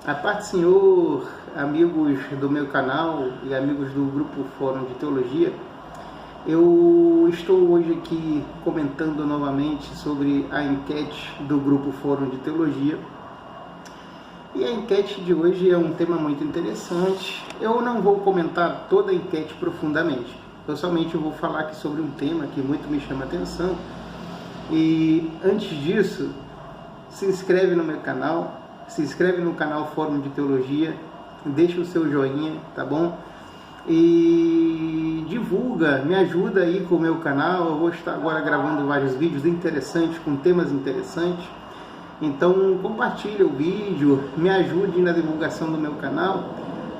A paz do Senhor, amigos do meu canal e amigos do Grupo Fórum de Teologia. Eu estou hoje aqui comentando novamente sobre a enquete do Grupo Fórum de Teologia. E a enquete de hoje é um tema muito interessante. Eu não vou comentar toda a enquete profundamente. Eu somente vou falar aqui sobre um tema que muito me chama a atenção. E antes disso, se inscreve no meu canal. Se inscreve no canal Fórum de Teologia, deixa o seu joinha, tá bom? E divulga, me ajuda aí com o meu canal. Eu vou estar agora gravando vários vídeos interessantes, com temas interessantes. Então compartilha o vídeo, me ajude na divulgação do meu canal,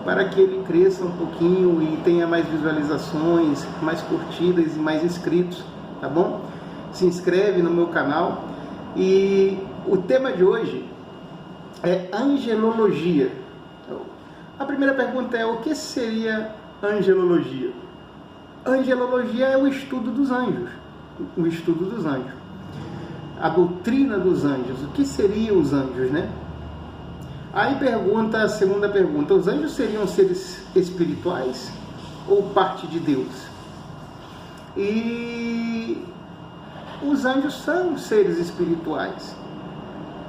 para que ele cresça um pouquinho e tenha mais visualizações, mais curtidas e mais inscritos, tá bom? Se inscreve no meu canal. E o tema de hoje é angelologia. A primeira pergunta é: o que seria angelologia? Angelologia é o estudo dos anjos. O estudo dos anjos. A doutrina dos anjos. O que seriam os anjos, né? Aí pergunta a segunda pergunta: os anjos seriam seres espirituais ou parte de Deus? E os anjos são seres espirituais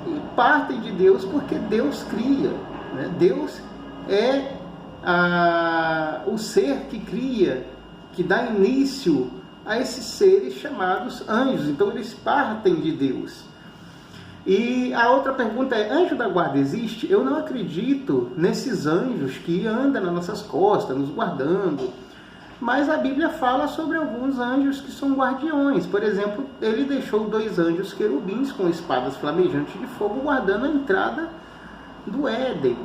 e partem de Deus, porque Deus cria, né? Deus é o ser que cria, que dá início a esses seres chamados anjos. Então eles partem de Deus. E a outra pergunta é: anjo da guarda existe? Eu não acredito nesses anjos que andam nas nossas costas, nos guardando. Mas a Bíblia fala sobre alguns anjos que são guardiões. Por exemplo, ele deixou 2 anjos querubins com espadas flamejantes de fogo guardando a entrada do Éden,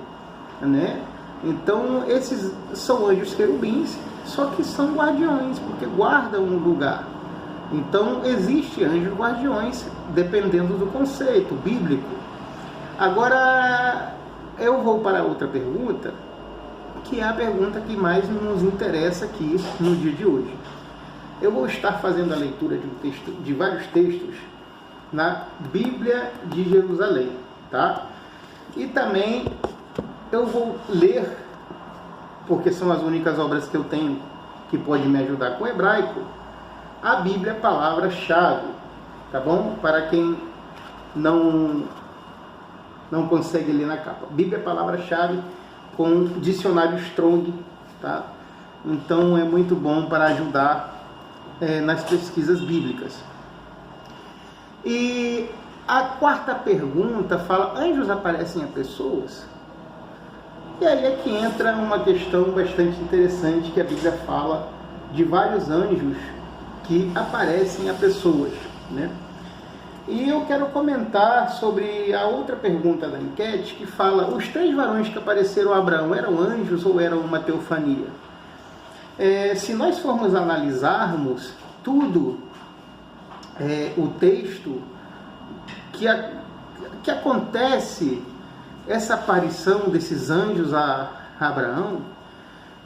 né? Então, esses são anjos querubins, só que são guardiões, porque guardam um lugar. Então, existe anjos guardiões, dependendo do conceito bíblico. Agora, eu vou para outra pergunta, que é a pergunta que mais nos interessa aqui no dia de hoje. Eu vou estar fazendo a leitura de vários textos na Bíblia de Jerusalém, tá? E também eu vou ler, porque são as únicas obras que eu tenho que podem me ajudar com o hebraico, a Bíblia palavra-chave, tá bom? Para quem não consegue ler na capa. Bíblia palavra-chave com dicionário Strong, tá? Então é muito bom para ajudar nas pesquisas bíblicas. E a quarta pergunta fala: anjos aparecem a pessoas? E aí é que entra uma questão bastante interessante, que a Bíblia fala de vários anjos que aparecem a pessoas, né? E eu quero comentar sobre a outra pergunta da enquete, que fala: os 3 varões que apareceram a Abraão eram anjos ou eram uma teofania? Se nós formos analisarmos tudo, o texto que acontece essa aparição desses anjos a Abraão,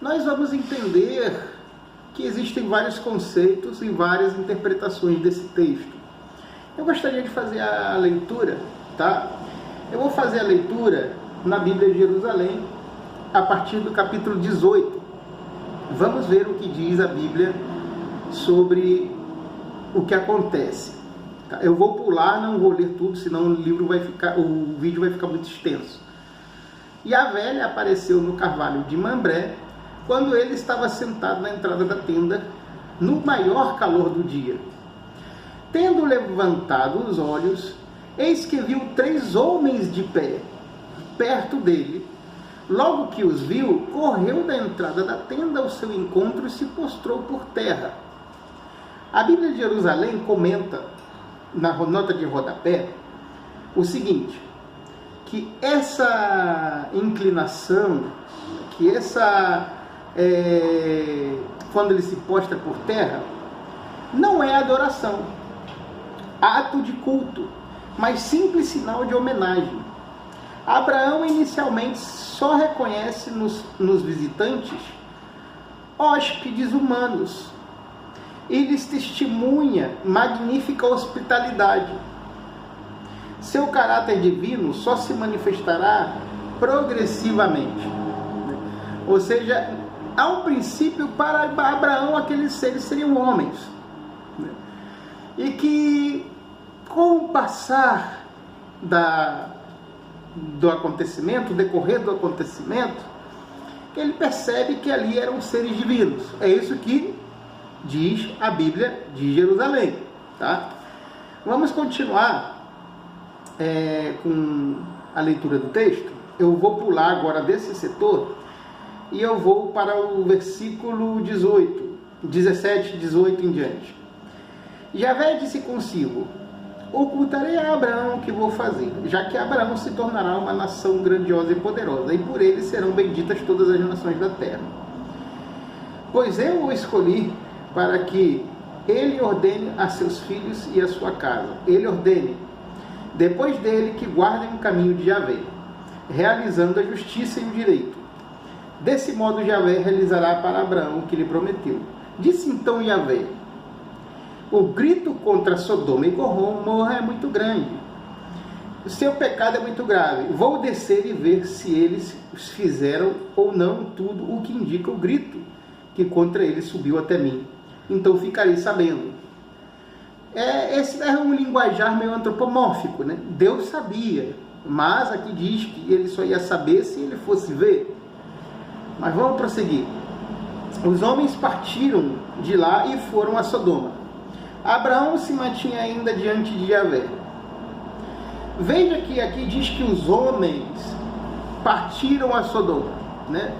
nós vamos entender que existem vários conceitos e várias interpretações desse texto. Eu gostaria de fazer a leitura, tá? Eu vou fazer a leitura na Bíblia de Jerusalém, a partir do capítulo 18. Vamos ver o que diz a Bíblia sobre o que acontece. Tá? Eu vou pular, não vou ler tudo, senão o vídeo vai ficar muito extenso. E a velha apareceu no carvalho de Mambré, quando ele estava sentado na entrada da tenda, no maior calor do dia. Tendo levantado os olhos, eis que viu 3 homens de pé, perto dele. Logo que os viu, correu da entrada da tenda ao seu encontro e se prostrou por terra. A Bíblia de Jerusalém comenta, na nota de rodapé, o seguinte: que essa inclinação, quando ele se postra por terra, não é adoração, ato de culto, mas simples sinal de homenagem. Abraão inicialmente só reconhece nos visitantes hóspedes humanos e lhes testemunha magnífica hospitalidade. Seu caráter divino só se manifestará progressivamente. Ou seja, há um princípio para Abraão, aqueles seres seriam homens. E que com o passar do acontecimento, o decorrer do acontecimento, ele percebe que ali eram seres divinos. É isso que diz a Bíblia de Jerusalém. Tá? Vamos continuar com a leitura do texto. Eu vou pular agora desse setor e eu vou para o versículo 17, 18 em diante. Javé disse consigo: ocultarei a Abraão o que vou fazer, já que Abraão se tornará uma nação grandiosa e poderosa, e por ele serão benditas todas as nações da terra. Pois eu o escolhi para que ele ordene a seus filhos e a sua casa. Ele ordene, depois dele, que guardem o caminho de Javé, realizando a justiça e o direito. Desse modo Javé realizará para Abraão o que lhe prometeu. Disse então Javé: o grito contra Sodoma e Gomorra é muito grande. O seu pecado é muito grave. Vou descer e ver se eles fizeram ou não tudo o que indica o grito que contra eles subiu até mim. Então ficarei sabendo. Esse é um linguajar meio antropomórfico, né? Deus sabia, mas aqui diz que ele só ia saber se ele fosse ver. Mas vamos prosseguir. Os homens partiram de lá e foram a Sodoma. Abraão se mantinha ainda diante de Javé. Veja que aqui diz que os homens partiram a Sodoma, né?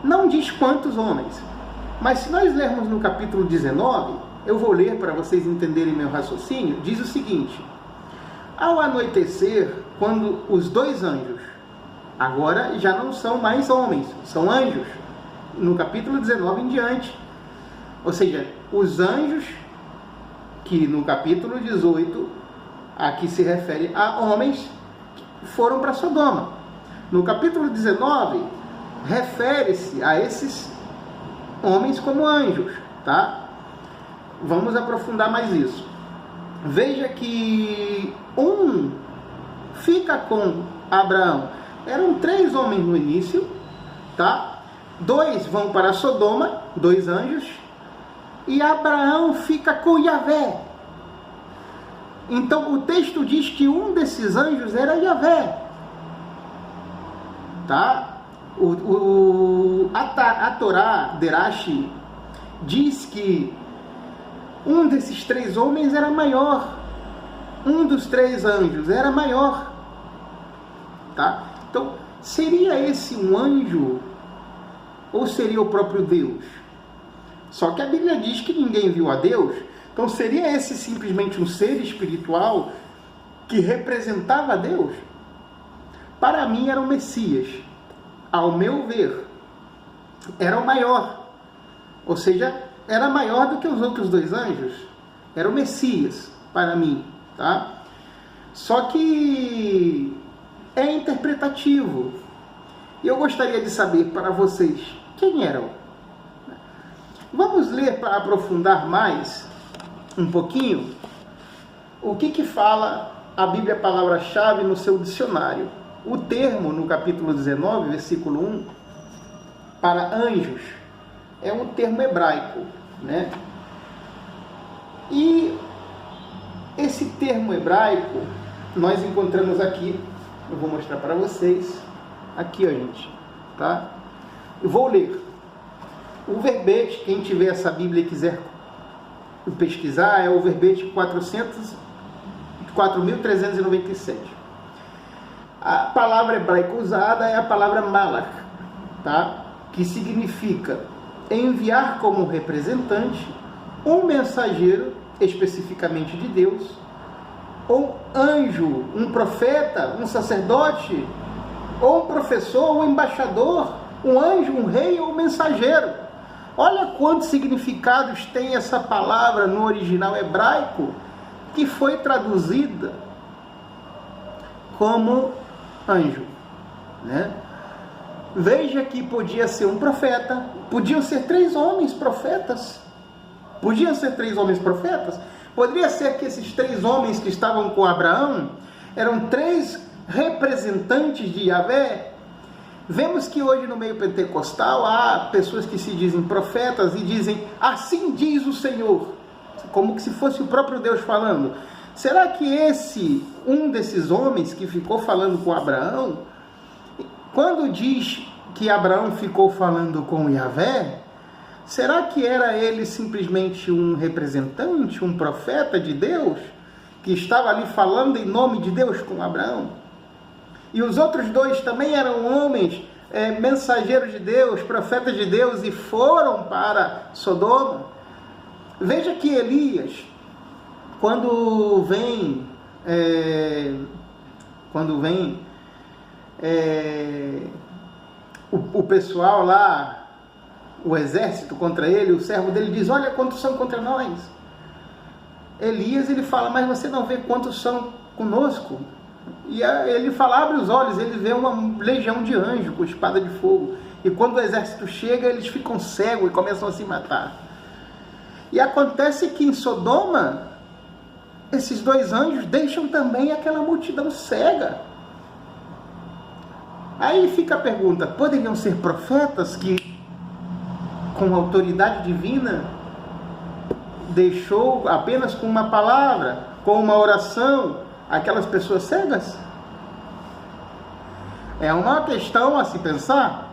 Não diz quantos homens, mas se nós lermos no capítulo 19, eu vou ler para vocês entenderem meu raciocínio, diz o seguinte: ao anoitecer, quando os dois anjos, agora já não são mais homens, são anjos, no capítulo 19 em diante, ou seja, os anjos que no capítulo 18, aqui se refere a homens, foram para Sodoma. No capítulo 19, refere-se a esses homens como anjos, tá? Vamos aprofundar mais isso. Veja que um fica com Abraão. Eram 3 homens no início, tá? 2 vão para Sodoma, 2 anjos, e Abraão fica com Javé. Então o texto diz que um desses anjos era Javé, tá? A Torá, Derashi, diz que um desses 3 homens era maior, um dos 3 anjos era maior, tá? Então, seria esse um anjo ou seria o próprio Deus? Só que a Bíblia diz que ninguém viu a Deus, então seria esse simplesmente um ser espiritual que representava a Deus? Para mim era o Messias. Ao meu ver, era o maior. Ou seja, era maior do que os outros 2 anjos. Era o Messias, para mim, tá? Só que é interpretativo. E eu gostaria de saber para vocês, quem eram? Vamos ler para aprofundar mais um pouquinho o que fala a Bíblia, palavra-chave, no seu dicionário. O termo, no capítulo 19, versículo 1, para anjos, é um termo hebraico, né? E esse termo hebraico nós encontramos aqui, eu vou mostrar para vocês, aqui, ó, gente, tá? Eu vou ler. O verbete, quem tiver essa Bíblia e quiser pesquisar, é o verbete 4.397. A palavra hebraica usada é a palavra malach, tá? Que significa enviar como representante um mensageiro, especificamente de Deus, ou anjo, um profeta, um sacerdote, ou um professor, um embaixador, um anjo, um rei ou um mensageiro. Olha quantos significados tem essa palavra no original hebraico, que foi traduzida como anjo, né? Veja que podia ser um profeta, podiam ser 3 homens profetas, poderia ser que esses 3 homens que estavam com Abraão eram 3 representantes de Yahvé. Vemos que hoje no meio pentecostal há pessoas que se dizem profetas e dizem, assim diz o Senhor, como que se fosse o próprio Deus falando. Será que um desses homens que ficou falando com Abraão, quando diz que Abraão ficou falando com Yahvé, será que era ele simplesmente um representante, um profeta de Deus, que estava ali falando em nome de Deus com Abraão? E os outros dois também eram homens, mensageiros de Deus, profetas de Deus, e foram para Sodoma. Veja que Elias, quando vem o pessoal lá, o exército contra ele, o servo dele diz, olha quantos são contra nós. Elias, ele fala, mas você não vê quantos são conosco? E ele fala, abre os olhos, ele vê uma legião de anjos com espada de fogo. E quando o exército chega, eles ficam cegos e começam a se matar. E acontece que em Sodoma, esses dois anjos deixam também aquela multidão cega. Aí fica a pergunta, poderiam ser profetas que, com autoridade divina, deixou apenas com uma palavra, com uma oração, aquelas pessoas cegas? É uma questão a se pensar.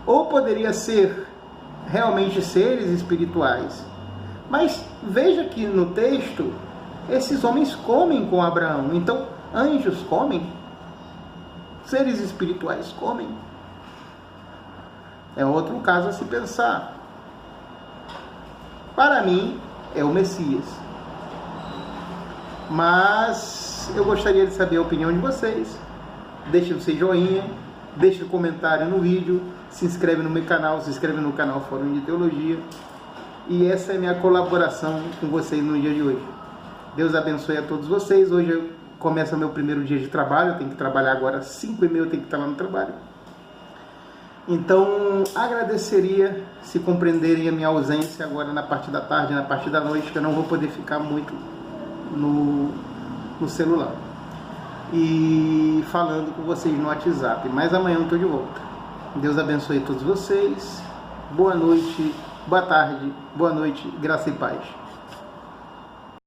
Ou poderia ser realmente seres espirituais. Mas veja que no texto, esses homens comem com Abraão. Então, anjos comem, seres espirituais comem. É outro caso a se pensar. Para mim, é o Messias. Mas eu gostaria de saber a opinião de vocês. Deixe o seu joinha, deixe o comentário no vídeo, se inscreve no meu canal, se inscreve no canal Fórum de Teologia. E essa é a minha colaboração com vocês no dia de hoje. Deus abençoe a todos vocês. Hoje começa o meu primeiro dia de trabalho, eu tenho que trabalhar agora às 5h30, eu tenho que estar lá no trabalho. Então, agradeceria se compreenderem a minha ausência agora na parte da tarde, na parte da noite, que eu não vou poder ficar muito no celular e falando com vocês no WhatsApp, mas amanhã eu estou de volta. Deus abençoe todos vocês, boa noite, boa tarde, boa noite, graça e paz.